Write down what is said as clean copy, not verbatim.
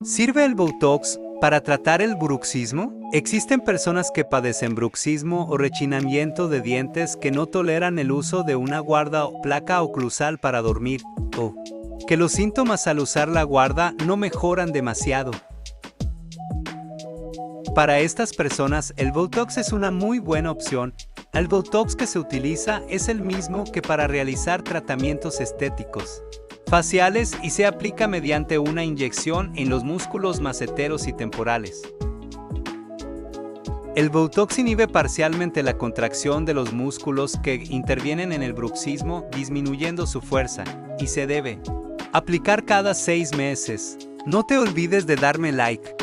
¿Sirve el Botox para tratar el bruxismo? Existen personas que padecen bruxismo o rechinamiento de dientes que no toleran el uso de una guarda o placa oclusal para dormir, o que los síntomas al usar la guarda no mejoran demasiado. Para estas personas, el Botox es una muy buena opción. El Botox que se utiliza es el mismo que para realizar tratamientos estéticos faciales y se aplica mediante una inyección en los músculos maceteros y temporales. El Botox inhibe parcialmente la contracción de los músculos que intervienen en el bruxismo, disminuyendo su fuerza, y se debe aplicar cada 6 meses. No te olvides de darme like.